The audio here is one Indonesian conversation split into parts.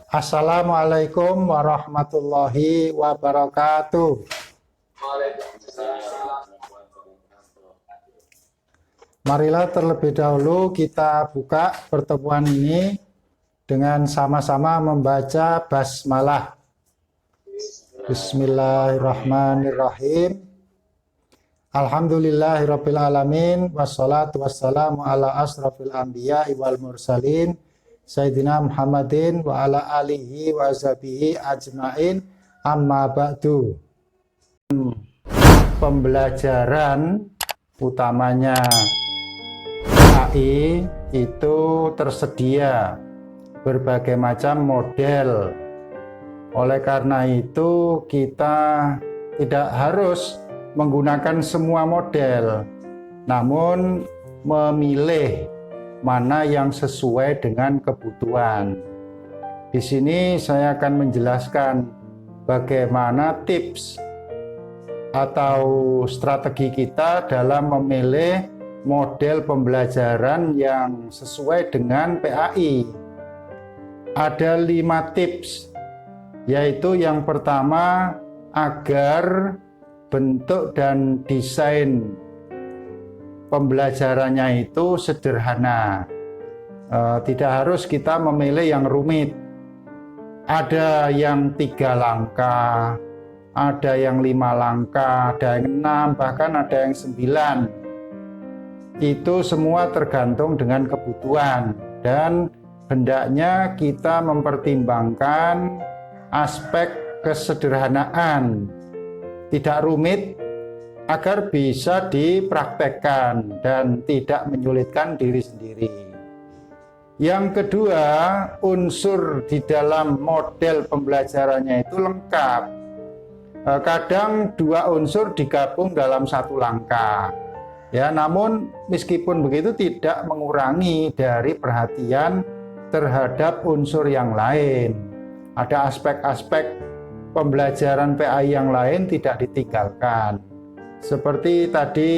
Assalamualaikum warahmatullahi wabarakatuh. Marilah terlebih dahulu kita buka pertemuan ini dengan sama-sama membaca basmalah. Bismillahirrahmanirrahim. Alhamdulillahirabbil alamin wassalatu wassalamu ala asrofil anbiya'i wal mursalin Sayyidina Muhammadin wa ala alihi wa ashabihi ajmain, amma ba'du. Pembelajaran utamanya AI itu tersedia berbagai macam model. Oleh karena itu kita tidak harus menggunakan semua model, namun memilih mana yang sesuai dengan kebutuhan. Di sini saya akan menjelaskan bagaimana tips atau strategi kita dalam memilih model pembelajaran yang sesuai dengan PAI. Ada 5 tips, yaitu yang pertama, agar bentuk dan desain pembelajarannya itu sederhana. Tidak harus kita memilih yang rumit. Ada yang 3 langkah, ada yang 5 langkah, ada yang 6, bahkan ada yang 9. Itu semua tergantung dengan kebutuhan, dan hendaknya kita mempertimbangkan aspek kesederhanaan, tidak rumit, agar bisa dipraktekkan dan tidak menyulitkan diri sendiri. Yang kedua, unsur di dalam model pembelajarannya itu lengkap. Kadang 2 unsur digabung dalam 1 langkah. Ya, namun meskipun begitu tidak mengurangi dari perhatian terhadap unsur yang lain. Ada aspek-aspek pembelajaran PAI yang lain tidak ditinggalkan. Seperti tadi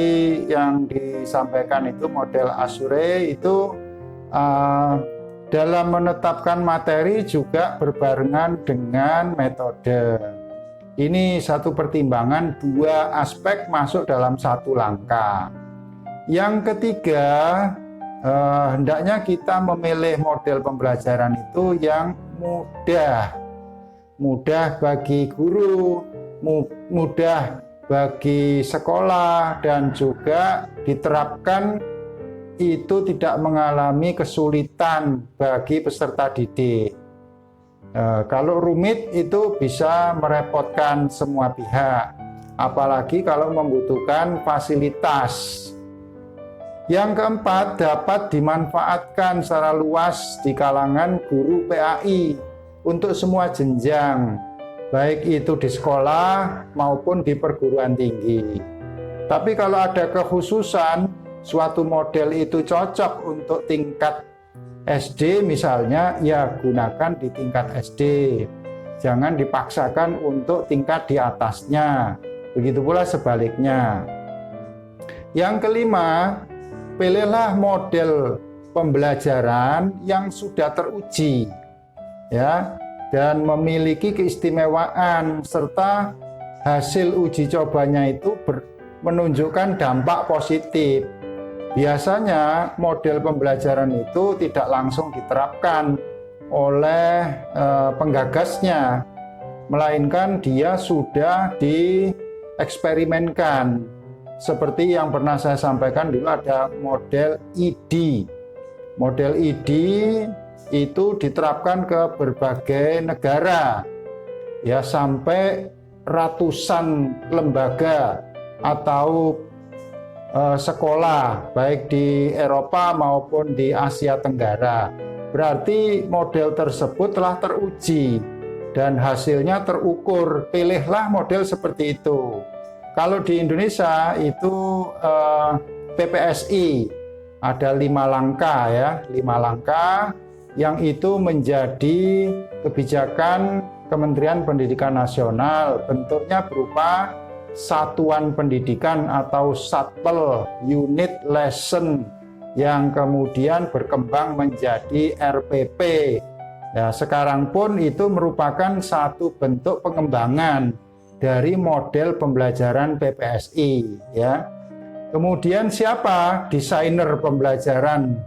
yang disampaikan itu model Azure itu dalam menetapkan materi juga berbarengan dengan metode. Ini satu pertimbangan, 2 aspek masuk dalam 1 langkah. Yang ketiga, hendaknya kita memilih model pembelajaran itu yang mudah bagi guru, mudah bagi sekolah, dan juga diterapkan itu tidak mengalami kesulitan bagi peserta didik. Kalau rumit itu bisa merepotkan semua pihak, apalagi kalau membutuhkan fasilitas. Yang keempat, dapat dimanfaatkan secara luas di kalangan guru PAI untuk semua jenjang, baik itu di sekolah maupun di perguruan tinggi. Tapi kalau ada kekhususan, suatu model itu cocok untuk tingkat SD misalnya, ya gunakan di tingkat SD. Jangan dipaksakan untuk tingkat di atasnya. Begitu pula sebaliknya. Yang kelima, pilihlah model pembelajaran yang sudah teruji, ya, dan memiliki keistimewaan, serta hasil uji cobanya itu menunjukkan dampak positif. Biasanya model pembelajaran itu tidak langsung diterapkan oleh penggagasnya, melainkan dia sudah dieksperimenkan. Seperti yang pernah saya sampaikan dulu, ada model ID. Model ID itu diterapkan ke berbagai negara, ya, sampai ratusan lembaga atau sekolah baik di Eropa maupun di Asia Tenggara. Berarti model tersebut telah teruji dan hasilnya terukur. Pilihlah model seperti itu. Kalau di Indonesia itu PPSI ada 5 langkah, ya, 5 langkah yang itu menjadi kebijakan Kementerian Pendidikan Nasional. Bentuknya berupa satuan pendidikan atau satpel, unit lesson, yang kemudian berkembang menjadi RPP, Ya, sekarang pun itu merupakan satu bentuk pengembangan dari model pembelajaran PPSI, ya. Kemudian siapa desainer pembelajaran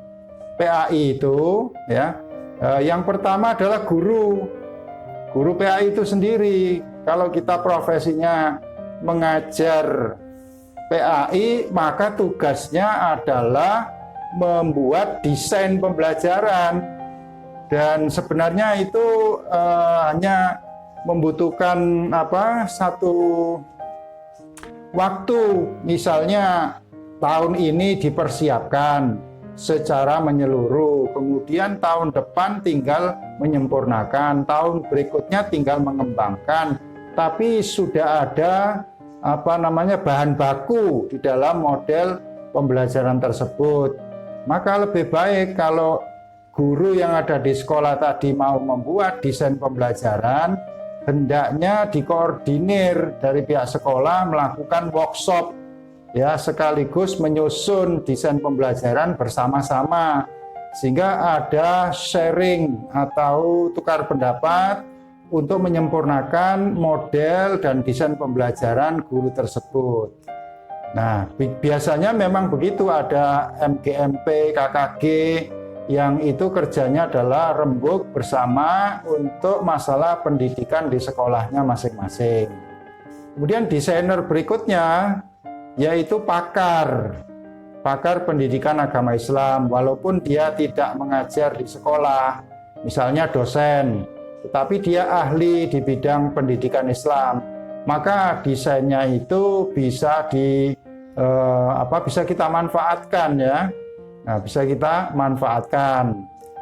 PAI itu, ya? Yang pertama adalah guru PAI itu sendiri. Kalau kita profesinya mengajar PAI, maka tugasnya adalah membuat desain pembelajaran. Dan sebenarnya itu hanya membutuhkan satu waktu. Misalnya tahun ini dipersiapkan secara menyeluruh, kemudian tahun depan tinggal menyempurnakan, tahun berikutnya tinggal mengembangkan. Tapi sudah ada bahan baku di dalam model pembelajaran tersebut. Maka lebih baik kalau guru yang ada di sekolah tadi mau membuat desain pembelajaran, hendaknya dikoordinir dari pihak sekolah melakukan workshop, ya, sekaligus menyusun desain pembelajaran bersama-sama, sehingga ada sharing atau tukar pendapat untuk menyempurnakan model dan desain pembelajaran guru tersebut. Nah, biasanya memang begitu, ada MGMP, KKG, yang itu kerjanya adalah rembuk bersama untuk masalah pendidikan di sekolahnya masing-masing. Kemudian desainer berikutnya yaitu pakar pendidikan agama Islam, walaupun dia tidak mengajar di sekolah, misalnya dosen, tetapi dia ahli di bidang pendidikan Islam, maka desainnya itu bisa kita manfaatkan, ya. Nah, bisa kita manfaatkan.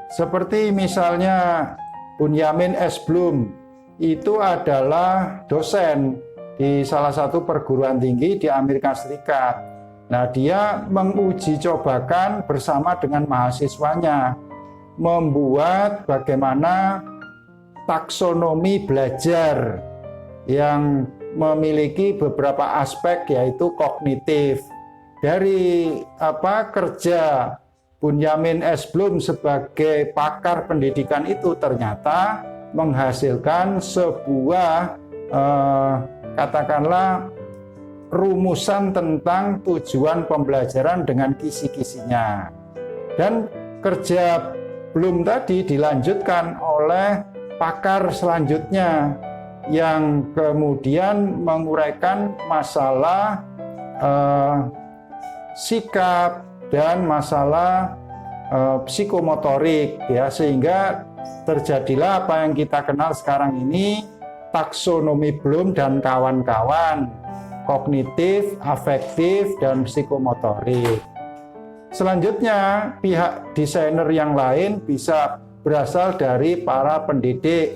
Seperti misalnya Bunyamin S. Blum, itu adalah dosen di salah satu perguruan tinggi di Amerika Serikat. Nah, dia menguji cobakan bersama dengan mahasiswanya, membuat bagaimana taksonomi belajar yang memiliki beberapa aspek, yaitu kognitif. Dari kerja Bunyamin S. Blum sebagai pakar pendidikan itu ternyata menghasilkan sebuah katakanlah rumusan tentang tujuan pembelajaran dengan kisi-kisinya. Dan kerja Blum tadi dilanjutkan oleh pakar selanjutnya yang kemudian menguraikan masalah sikap dan masalah psikomotorik, ya, sehingga terjadilah apa yang kita kenal sekarang ini taksonomi Bloom dan kawan-kawan, kognitif, afektif, dan psikomotorik. Selanjutnya, pihak desainer yang lain bisa berasal dari para pendidik,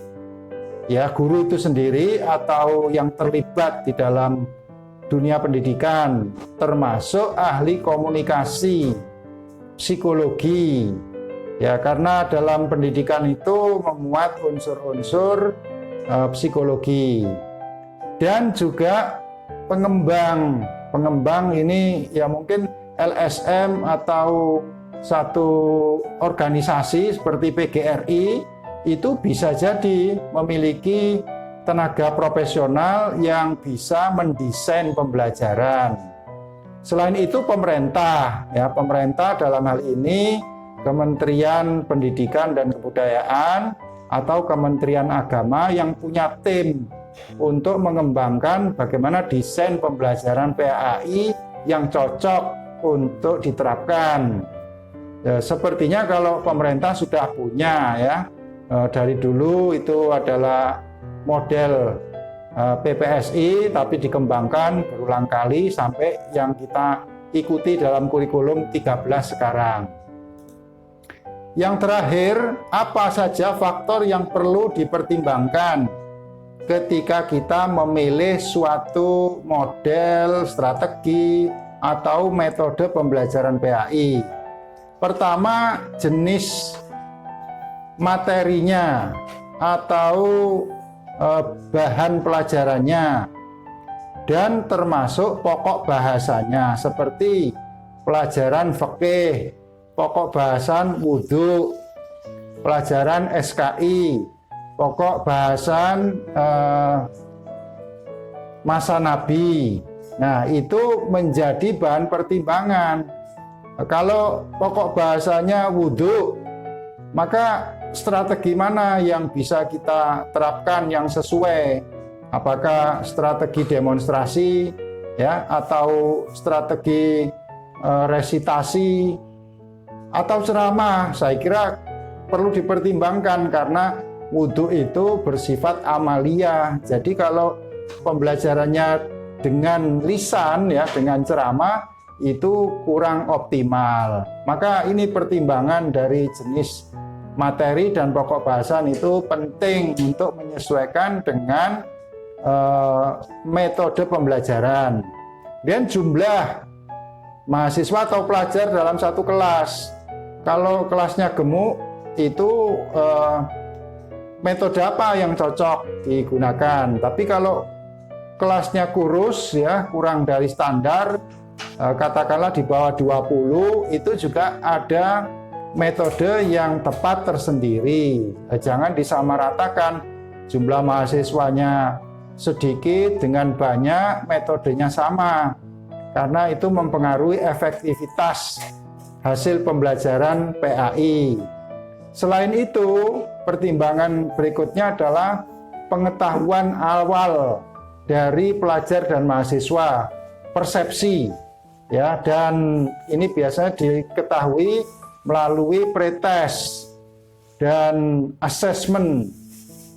ya, guru itu sendiri atau yang terlibat di dalam dunia pendidikan, termasuk ahli komunikasi, psikologi, ya, karena dalam pendidikan itu memuat unsur-unsur psikologi. Dan juga pengembang ini ya mungkin LSM atau satu organisasi seperti PGRI itu bisa jadi memiliki tenaga profesional yang bisa mendesain pembelajaran. Selain itu pemerintah dalam hal ini Kementerian Pendidikan dan Kebudayaan atau Kementerian Agama yang punya tim untuk mengembangkan bagaimana desain pembelajaran PAI yang cocok untuk diterapkan. Ya, sepertinya kalau pemerintah sudah punya, ya, dari dulu itu adalah model PPSI, tapi dikembangkan berulang kali sampai yang kita ikuti dalam kurikulum 13 sekarang. Yang terakhir, apa saja faktor yang perlu dipertimbangkan ketika kita memilih suatu model, strategi, atau metode pembelajaran PAI? Pertama, jenis materinya atau bahan pelajarannya, dan termasuk pokok bahasanya seperti pelajaran fikih, pokok bahasan wudhu, pelajaran SKI, pokok bahasan masa Nabi. Nah, itu menjadi bahan pertimbangan. Kalau pokok bahasanya wudhu, maka strategi mana yang bisa kita terapkan yang sesuai? Apakah strategi demonstrasi, ya, atau strategi resitasi, atau ceramah? Saya kira perlu dipertimbangkan karena wudhu itu bersifat amaliyah. Jadi kalau pembelajarannya dengan lisan, ya, dengan ceramah, itu kurang optimal. Maka ini pertimbangan dari jenis materi dan pokok bahasan itu penting untuk menyesuaikan dengan metode pembelajaran. Dan jumlah mahasiswa atau pelajar dalam satu kelas. Kalau kelasnya gemuk, itu metode apa yang cocok digunakan. Tapi kalau kelasnya kurus, ya, kurang dari standar, katakanlah di bawah 20, itu juga ada metode yang tepat tersendiri. Jangan disamaratakan jumlah mahasiswanya sedikit dengan banyak, metodenya sama, karena itu mempengaruhi efektivitas hasil pembelajaran PAI. Selain itu, pertimbangan berikutnya adalah pengetahuan awal dari pelajar dan mahasiswa, persepsi, ya, dan ini biasanya diketahui melalui pretest dan assessment,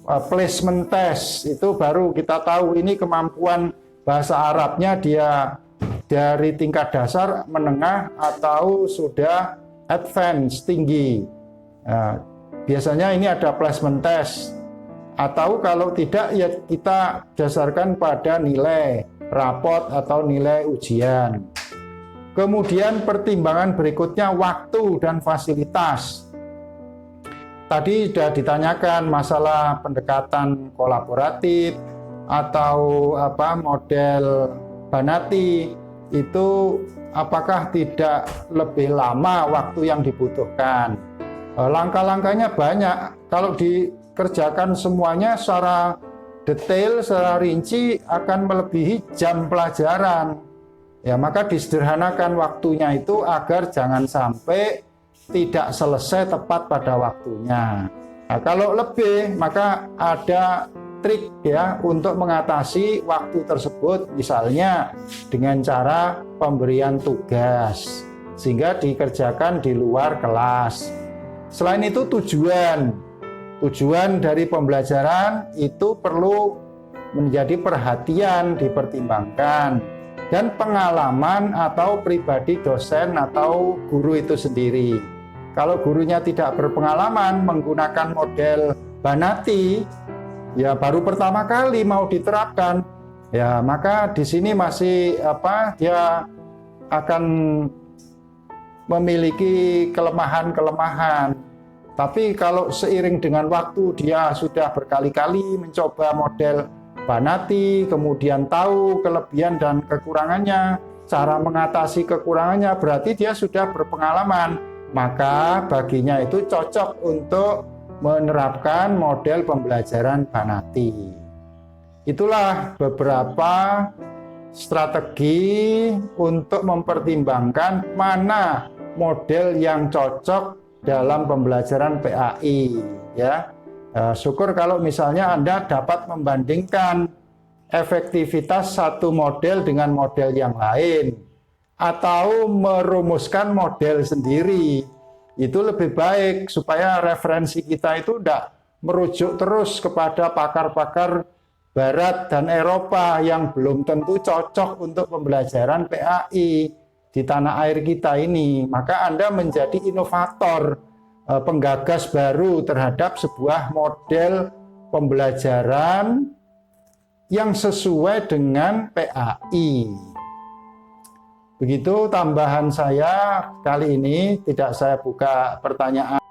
placement test. Itu baru kita tahu ini kemampuan bahasa Arabnya dia dari tingkat dasar, menengah, atau sudah advance, tinggi. Nah, biasanya ini ada placement test. Atau kalau tidak, ya kita dasarkan pada nilai rapot atau nilai ujian. Kemudian pertimbangan berikutnya waktu dan fasilitas. Tadi sudah ditanyakan masalah pendekatan kolaboratif atau model Banati, itu apakah tidak lebih lama waktu yang dibutuhkan? Langkah-langkahnya banyak. Kalau dikerjakan semuanya secara detail, secara rinci, akan melebihi jam pelajaran. Ya, maka disederhanakan waktunya itu agar jangan sampai tidak selesai tepat pada waktunya. Nah, kalau lebih, maka ada trik, ya, untuk mengatasi waktu tersebut, misalnya dengan cara pemberian tugas sehingga dikerjakan di luar kelas. Selain itu, tujuan dari pembelajaran itu perlu menjadi perhatian, dipertimbangkan, dan pengalaman atau pribadi dosen atau guru itu sendiri. Kalau gurunya tidak berpengalaman menggunakan model Banati, ya baru pertama kali mau diterapkan, ya maka di sini masih dia akan memiliki kelemahan-kelemahan. Tapi kalau seiring dengan waktu dia sudah berkali-kali mencoba model Banati, kemudian tahu kelebihan dan kekurangannya, cara mengatasi kekurangannya, berarti dia sudah berpengalaman. Maka baginya itu cocok untuk menerapkan model pembelajaran Banati. Itulah beberapa strategi untuk mempertimbangkan mana model yang cocok dalam pembelajaran PAI, ya. Syukur kalau misalnya Anda dapat membandingkan efektivitas satu model dengan model yang lain, atau merumuskan model sendiri. Itu lebih baik supaya referensi kita itu tidak merujuk terus kepada pakar-pakar Barat dan Eropa yang belum tentu cocok untuk pembelajaran PAI di tanah air kita ini. Maka Anda menjadi inovator, penggagas baru terhadap sebuah model pembelajaran yang sesuai dengan PAI. Begitu tambahan saya kali ini, tidak saya buka pertanyaan.